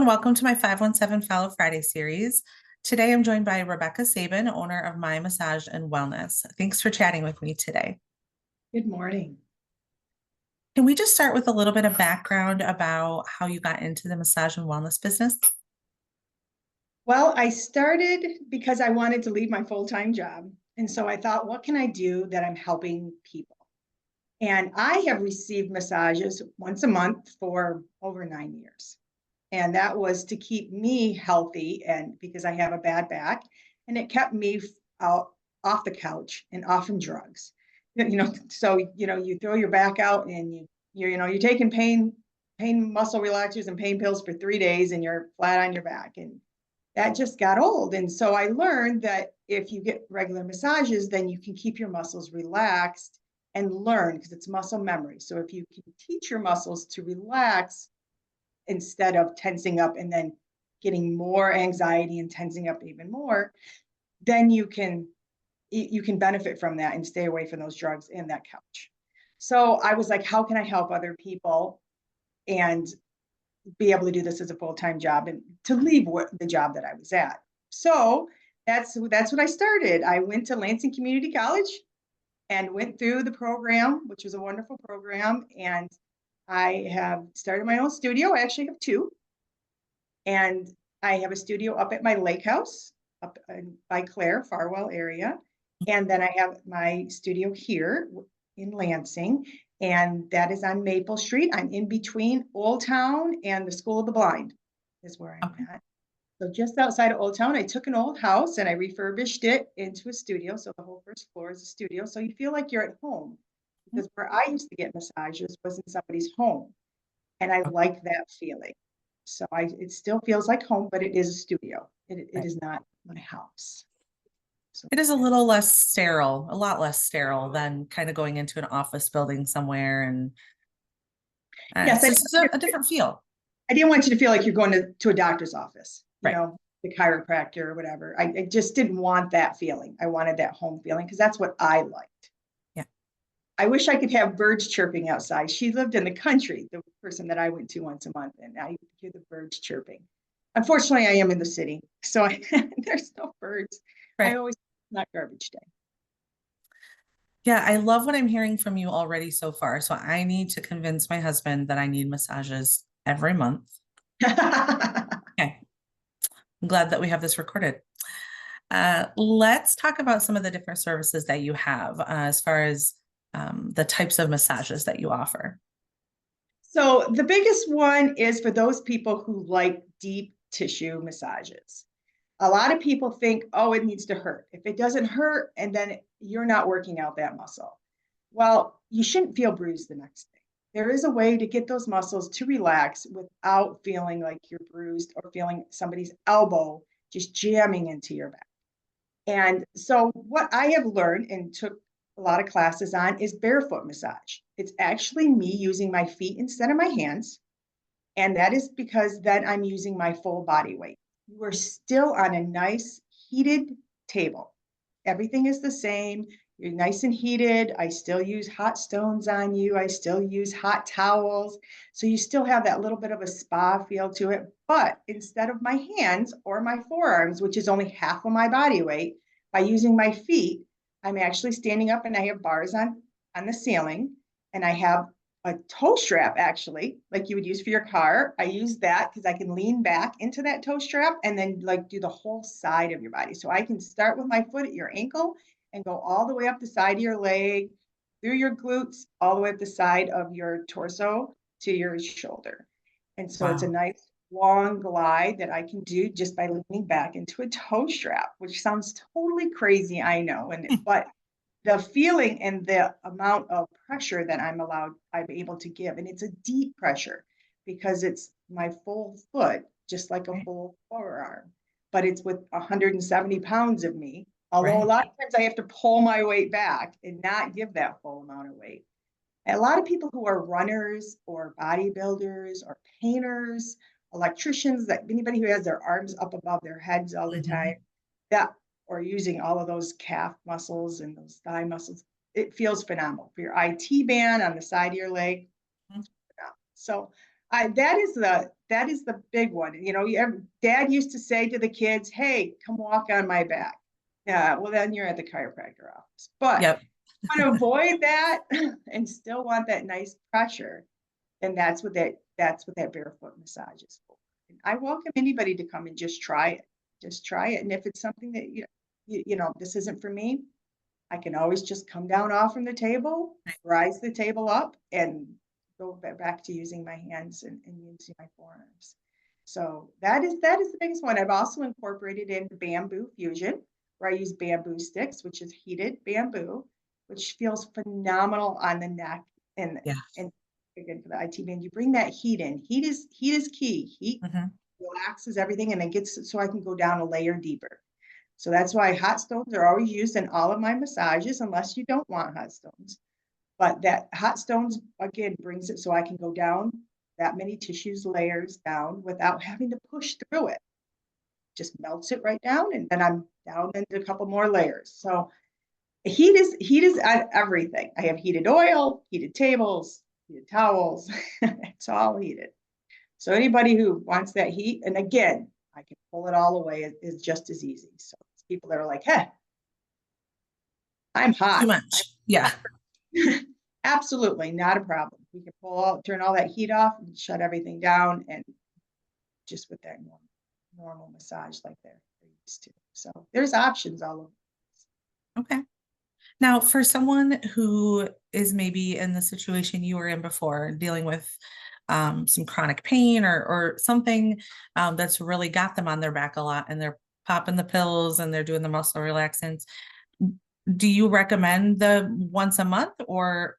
welcome to my 517 Follow Friday series. Today I'm joined by Rebecca Sabin, owner of My Massage and Wellness. Thanks for chatting with me today. Good morning. Can we just start with a little bit of background about how you got into the massage and wellness business? Well, I started because I wanted to leave my full-time job. And so I thought, what can I do that I'm helping people? And I have received massages once a month for over 9 years. And that was to keep me healthy and because I have a bad back and it kept me out off the couch and off from drugs. You throw your back out and you're taking pain muscle relaxers and pain pills for 3 days and you're flat on your back. And that just got old. And so I learned that if you get regular massages, then you can keep your muscles relaxed and learn because it's muscle memory. So if you can teach your muscles to relax instead of tensing up and then getting more anxiety and tensing up even more, then you can benefit from that and stay away from those drugs and that couch. So I was like, how can I help other people and be able to do this as a full-time job and to leave the job that I was at. So that's what I started. I went to Lansing Community College and went through the program, which was a wonderful program. And I have started my own studio. I actually have two. And I have a studio up at my lake house up by Clare, Farwell area. And then I have my studio here in Lansing, and that is on Maple Street. I'm in between Old Town and the School of the Blind is where I'm at. So just outside of Old Town, I took an old house and I refurbished it into a studio. So the whole first floor is a studio. So you feel like you're at home because where I used to get massages was in somebody's home. And I like that feeling. So it still feels like home, but it is a studio. It is not my house. So It is a little less sterile, a lot less sterile than kind of going into an office building somewhere. And yes, it's just a different feel. I didn't want you to feel like you're going to a doctor's office, Right. The chiropractor or whatever. I just didn't want that feeling. I wanted that home feeling because that's what I liked. Yeah. I wish I could have birds chirping outside. She lived in the country, the person that I went to once a month, and I hear the birds chirping. Unfortunately, I am in the city, so there's no birds. Right. I always not garbage day. Yeah, I love what I'm hearing from you already so far. So I need to convince my husband that I need massages every month. Okay. I'm glad that we have this recorded. Let's talk about some of the different services that you have as far as the types of massages that you offer. So the biggest one is for those people who like deep tissue massages. A lot of people think, oh, it needs to hurt. If it doesn't hurt, and then you're not working out that muscle. Well, you shouldn't feel bruised the next day. There is a way to get those muscles to relax without feeling like you're bruised or feeling somebody's elbow just jamming into your back. And so what I have learned and took a lot of classes on is barefoot massage. It's actually me using my feet instead of my hands. And that is because then I'm using my full body weight. You are still on a nice heated table. Everything is the same. You're nice and heated. I still use hot stones on you. I still use hot towels. So you still have that little bit of a spa feel to it. But instead of my hands or my forearms, which is only half of my body weight, by using my feet, I'm actually standing up and I have bars on the ceiling and I have a toe strap actually, like you would use for your car. I use that because I can lean back into that toe strap and then like do the whole side of your body. So I can start with my foot at your ankle and go all the way up the side of your leg, through your glutes, all the way up the side of your torso to your shoulder. And so it's a nice long glide that I can do just by leaning back into a toe strap, which sounds totally crazy, I know. But the feeling and the amount of pressure that I'm able to give, and it's a deep pressure because it's my full foot, just like a full forearm, but it's with 170 pounds of me. Although a lot of times I have to pull my weight back and not give that full amount of weight. And a lot of people who are runners or bodybuilders or painters, electricians, that anybody who has their arms up above their heads all the time, that or using all of those calf muscles and those thigh muscles, it feels phenomenal. For your IT band on the side of your leg. So that is the big one. You know, dad used to say to the kids, "Hey, come walk on my back." Yeah, well, then you're at the chiropractor office. But Yep. want to avoid that and still want that nice pressure, and that's what that barefoot massage is for. And I welcome anybody to come and just try it. Just try it, and if it's something that you know this isn't for me, I can always just come down off from the table, rise the table up, and go back to using my hands and using my forearms. So that is the biggest one. I've also incorporated in bamboo fusion, where I use bamboo sticks, which is heated bamboo, which feels phenomenal on the neck Yeah. and again for the IT band. You bring that heat in. Heat is key. Heat Hmm. relaxes everything and it gets so I can go down a layer deeper. So that's why hot stones are always used in all of my massages, unless you don't want hot stones. But that hot stones, again, brings it so I can go down that many tissues layers down without having to push through it. Just melts it right down, and then I'm down into a couple more layers. So heat is everything. I have heated oil, heated tables, heated towels. It's all heated. So anybody who wants that heat, and again, I can pull it all away is just as easy. So it's people that are like, hey, I'm Too hot. much. Yeah. Absolutely not a problem. We can turn all that heat off and shut everything down and just with that normal massage like they're used to. So there's options all over. Okay. Now, for someone who is maybe in the situation you were in before, dealing with some chronic pain or something that's really got them on their back a lot, and they're popping the pills and they're doing the muscle relaxants, do you recommend the once a month, or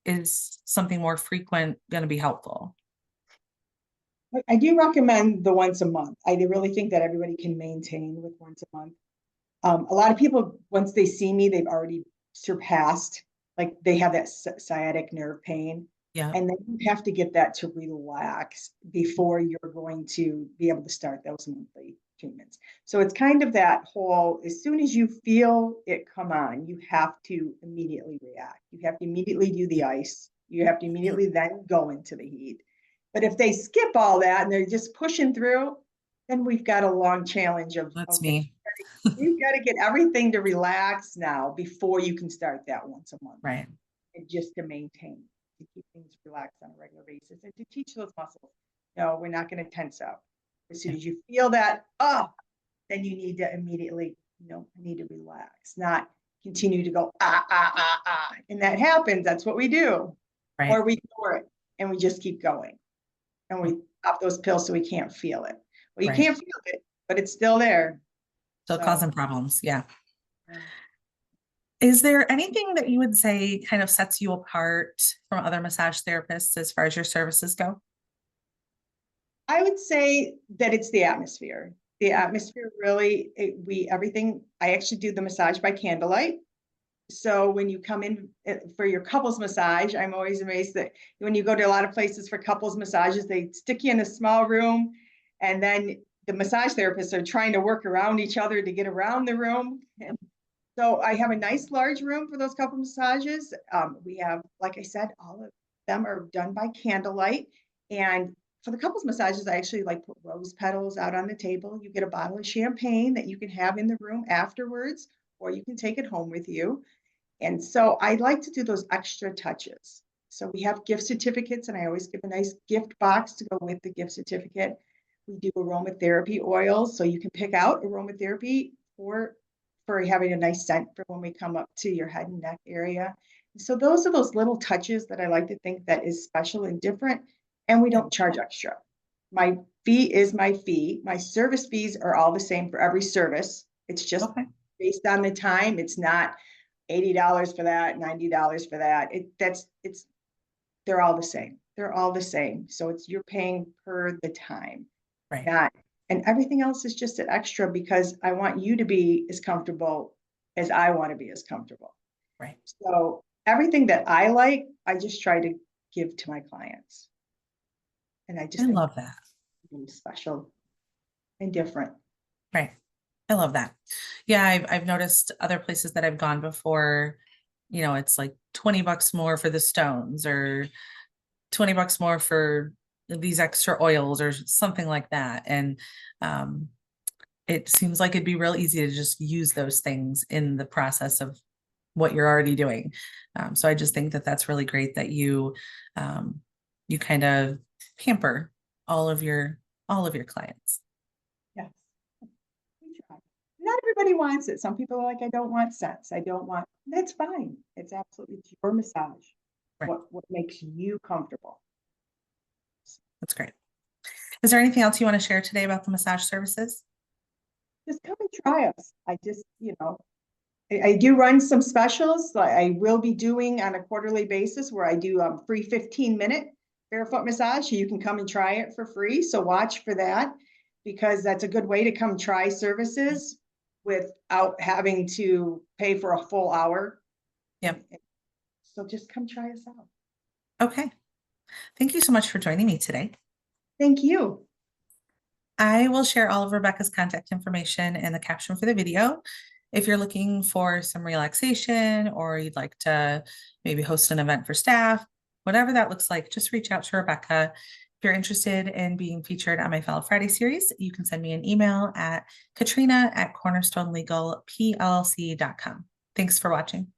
is something more frequent going to be helpful? I do recommend the once a month. I really think that everybody can maintain with once a month. A lot of people, once they see me, they've already surpassed, like they have that sciatic nerve pain. Yeah. And then you have to get that to relax before you're going to be able to start those monthly treatments. So it's kind of that whole, as soon as you feel it come on, you have to immediately react. You have to immediately do the ice. You have to immediately then go into the heat. But if they skip all that and they're just pushing through, then we've got a long challenge of, That's okay, me. you've got to get everything to relax now before you can start that once a month. Right. And just to maintain, to keep things relaxed on a regular basis and to teach those muscles, no, we're not going to tense up. As soon Yeah. as you feel that, oh, then you need to immediately, need to relax, not continue to go, ah, ah, ah, ah. And that happens. That's what we do. Right. Or we ignore it and we just keep going and we pop those pills so we can't feel it. Well, you Right. can't feel it, but it's still there. So So, causing problems. Yeah. yeah. Is there anything that you would say kind of sets you apart from other massage therapists as far as your services go? I would say that it's the atmosphere. The atmosphere really, everything, I actually do the massage by candlelight. So when you come in for your couples massage, I'm always amazed that when you go to a lot of places for couples massages, they stick you in a small room and then the massage therapists are trying to work around each other to get around the room. And so I have a nice large room for those couple massages. We have, like I said, all of them are done by candlelight. And for the couples massages, I actually like put rose petals out on the table. You get a bottle of champagne that you can have in the room afterwards, or you can take it home with you. And so I like to do those extra touches. So we have gift certificates, and I always give a nice gift box to go with the gift certificate. We do aromatherapy oils, so you can pick out aromatherapy for having a nice scent for when we come up to your head and neck area. So those are those little touches that I like to think that is special and different, and we Yeah. don't charge extra. My fee is my fee. My service fees are all the same for every service. It's just Okay. based on the time. It's not $80 for that, $90 for that. They're all the same. They're all the same. So it's you're paying per the time, Right. not and everything else is just an extra because I want you to be as comfortable as I want to be as comfortable. Right. So everything that I like, I just try to give to my clients. And I I just think love that. it's special and different. Right. I love that. Yeah, I've noticed other places that I've gone before, it's like $20 more for the stones, or $20 more for these extra oils or something like that. And it seems like it'd be real easy to just use those things in the process of what you're already doing. So I just think that that's really great that you kind of pamper all of your clients. Yes. We try. Not everybody wants it. Some people are like, I don't want scents. I don't want, that's fine. It's absolutely it's your massage. Right. What makes you comfortable. That's great. Is there anything else you want to share today about the massage services? Just come and try us. I just, I do run some specials. I will be doing on a quarterly basis where I do a free 15-minute barefoot massage. So you can come and try it for free. So watch for that because that's a good way to come try services without having to pay for a full hour. Yeah. So just come try us out. Okay. Thank you so much for joining me today. Thank you. I will share all of Rebecca's contact information in the caption for the video. If you're looking for some relaxation or you'd like to maybe host an event for staff, whatever that looks like, just reach out to Rebecca. If you're interested in being featured on my Fellow Friday series, you can send me an email at katrina@cornerstonelegalplc.com. Thanks for watching.